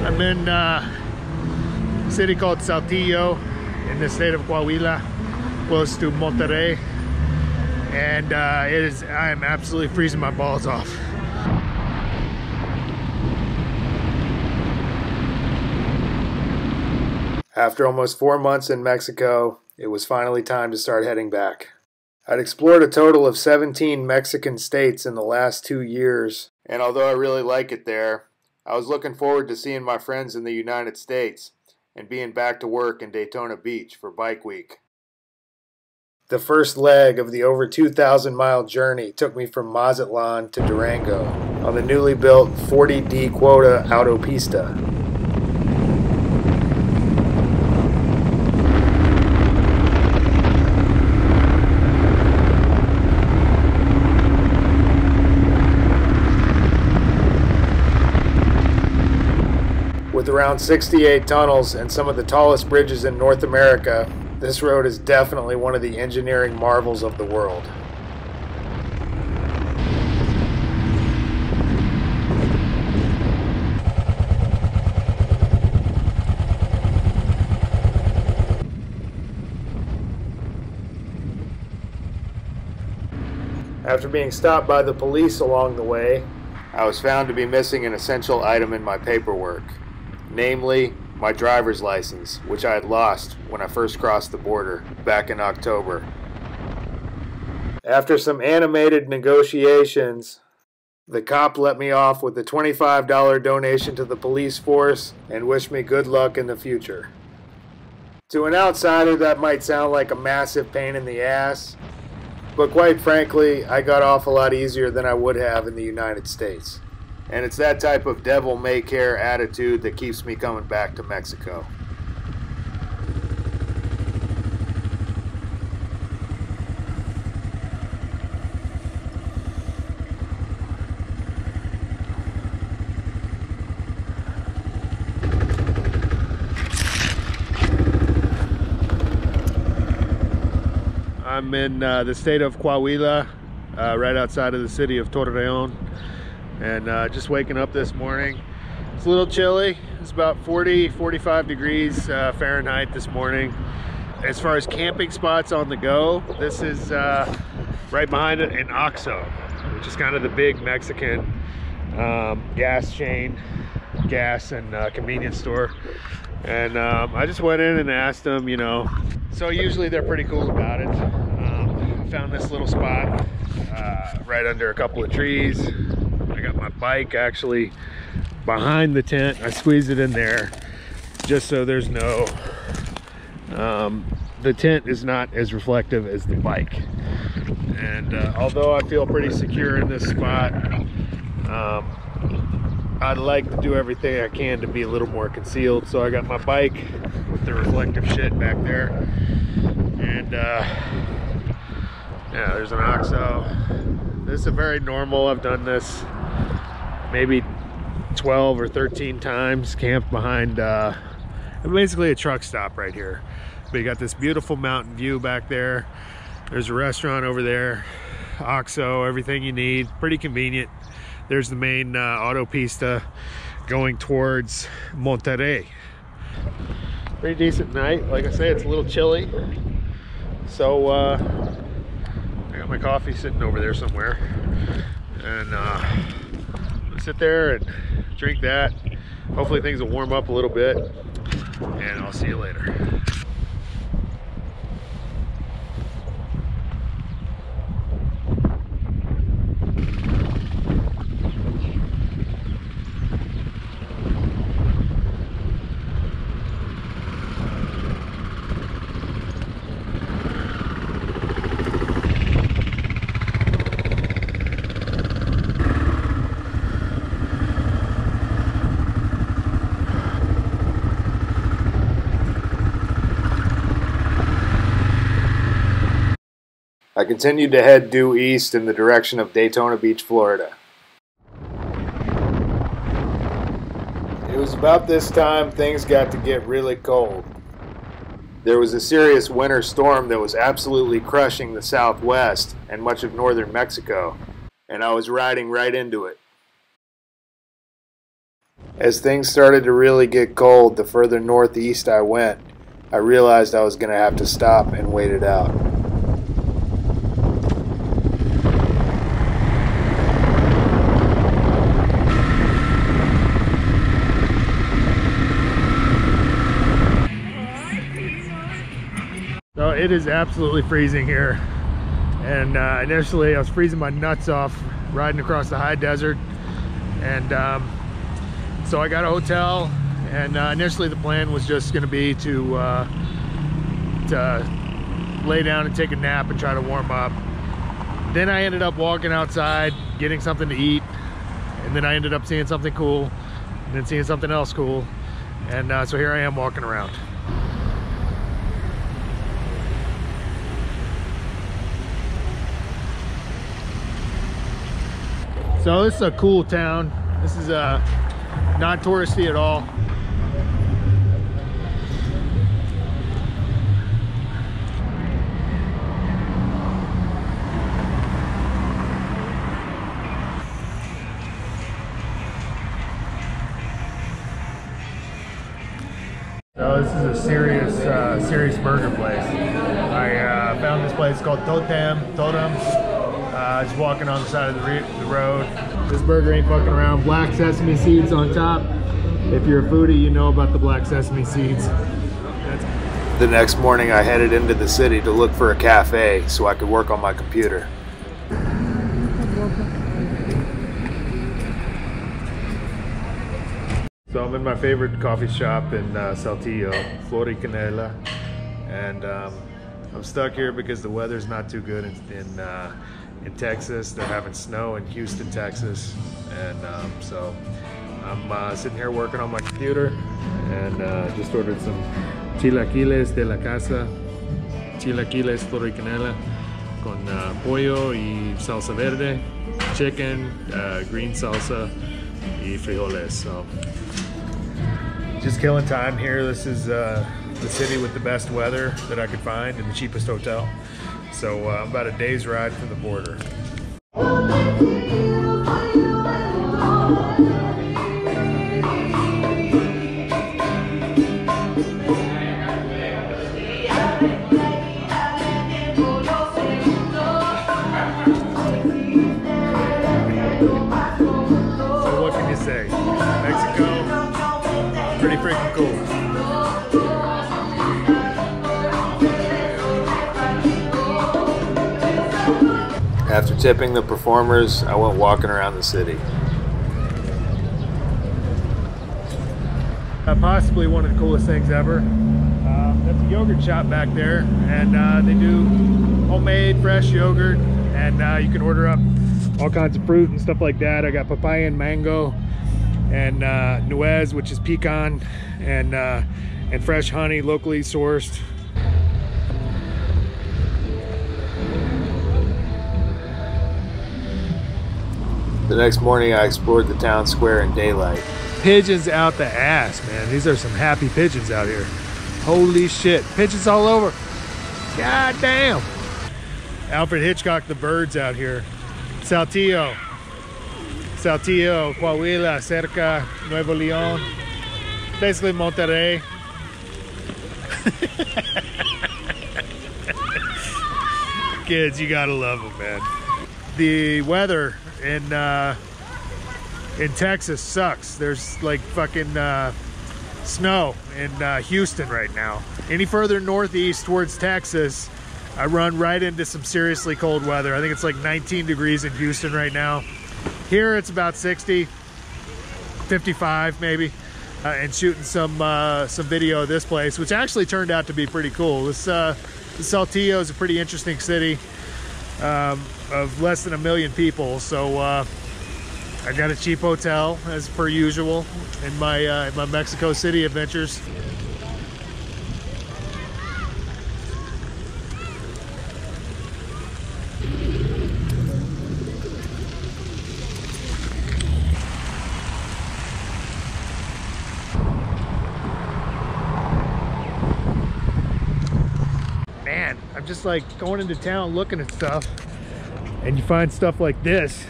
I'm in a city called Saltillo in the state of Coahuila, close to Monterrey, and I am absolutely freezing my balls off. After almost 4 months in Mexico, it was finally time to start heading back. I'd explored a total of 17 Mexican states in the last 2 years, and although I really like it there, I was looking forward to seeing my friends in the United States and being back to work in Daytona Beach for Bike Week. The first leg of the over 2,000-mile journey took me from Mazatlan to Durango on the newly built 40D quota autopista. With around 68 tunnels and some of the tallest bridges in North America, this road is definitely one of the engineering marvels of the world. After being stopped by the police along the way, I was found to be missing an essential item in my paperwork. Namely, my driver's license, which I had lost when I first crossed the border back in October. After some animated negotiations, the cop let me off with a $25 donation to the police force and wished me good luck in the future. To an outsider, that might sound like a massive pain in the ass, but quite frankly, I got off a lot easier than I would have in the United States. And it's that type of devil-may-care attitude that keeps me coming back to Mexico. I'm in the state of Coahuila, right outside of the city of Torreon. And just waking up this morning. It's a little chilly. It's about 40-45 degrees Fahrenheit this morning. As far as camping spots on the go, this is right behind it an Oxxo, which is kind of the big Mexican gas chain, gas and convenience store. And I just went in and asked them, you know, so usually they're pretty cool about it. I found this little spot right under a couple of trees. I got my bike actually behind the tent. I squeezed it in there just so there's no, the tent is not as reflective as the bike. And although I feel pretty secure in this spot, I'd like to do everything I can to be a little more concealed. So I got my bike with the reflective shit back there. And yeah, there's an Oxxo. This is a very normal, I've done this maybe 12 or 13 times, camped behind basically a truck stop right here. But you got this beautiful mountain view back there. There's a restaurant over there, Oxxo, everything you need, pretty convenient. There's the main autopista going towards Monterrey. Pretty decent night. Like I say, it's a little chilly. So I got my coffee sitting over there somewhere. And sit there and drink that. Hopefully things will warm up a little bit, and I'll see you later. I continued to head due east in the direction of Daytona Beach, Florida. It was about this time things got to get really cold. There was a serious winter storm that was absolutely crushing the southwest and much of northern Mexico, and I was riding right into it. As things started to really get cold, the further northeast I went, I realized I was going to have to stop and wait it out. So it is absolutely freezing here, and initially I was freezing my nuts off riding across the high desert, and so I got a hotel, and initially the plan was just going to be to lay down and take a nap and try to warm up. Then I ended up walking outside, getting something to eat, and then I ended up seeing something cool, and then seeing something else cool, and so here I am walking around. So this is a cool town. This is not touristy at all. So this is a serious burger place. I found this place called Totem. Just walking on the side of the road. This burger ain't fucking around. Black sesame seeds on top. If you're a foodie, you know about the black sesame seeds. The next morning I headed into the city to look for a cafe so I could work on my computer. So I'm in my favorite coffee shop in Saltillo, Flor y Canela, and I'm stuck here because the weather's not too good in Texas. They're having snow in Houston, Texas, and so I'm sitting here working on my computer, and just ordered some chilaquiles de la casa, chilaquiles Flor y Canela con pollo y salsa verde, chicken, green salsa y frijoles. So just killing time here. This is the city with the best weather that I could find and the cheapest hotel. So I'm about a day's ride from the border. So what can you say? Mexico, pretty freaking cool. After tipping the performers, I went walking around the city. Possibly one of the coolest things ever. That's a yogurt shop back there, and they do homemade fresh yogurt, and you can order up all kinds of fruit and stuff like that. I got papaya and mango, and nuez, which is pecan, and fresh honey, locally sourced. The next morning I explored the town square in daylight. Pigeons out the ass, man. These are some happy pigeons out here. Holy shit. Pigeons all over. God damn. Alfred Hitchcock, the birds out here. Saltillo, Coahuila, cerca, Nuevo León. Basically Monterrey. Kids, you gotta love them, man. The weather in Texas sucks. There's like fucking snow in Houston right now. Any further northeast towards Texas, I run right into some seriously cold weather. I think it's like 19 degrees in Houston right now. Here it's about 60, 55 maybe, and shooting some video of this place, which actually turned out to be pretty cool. This Saltillo is a pretty interesting city. Of less than 1 million people, so I got a cheap hotel as per usual in my Mexico City adventures. Man, I'm just like going into town looking at stuff, and you find stuff like this.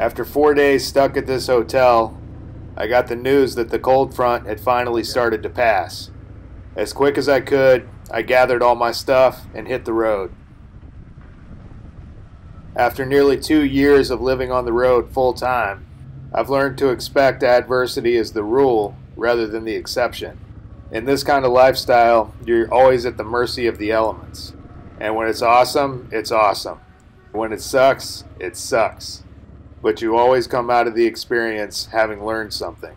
After 4 days stuck at this hotel, I got the news that the cold front had finally started to pass. As quick as I could, I gathered all my stuff and hit the road. After nearly 2 years of living on the road full time, I've learned to expect adversity as the rule rather than the exception. In this kind of lifestyle, you're always at the mercy of the elements. And when it's awesome, it's awesome. When it sucks, it sucks. But you always come out of the experience having learned something.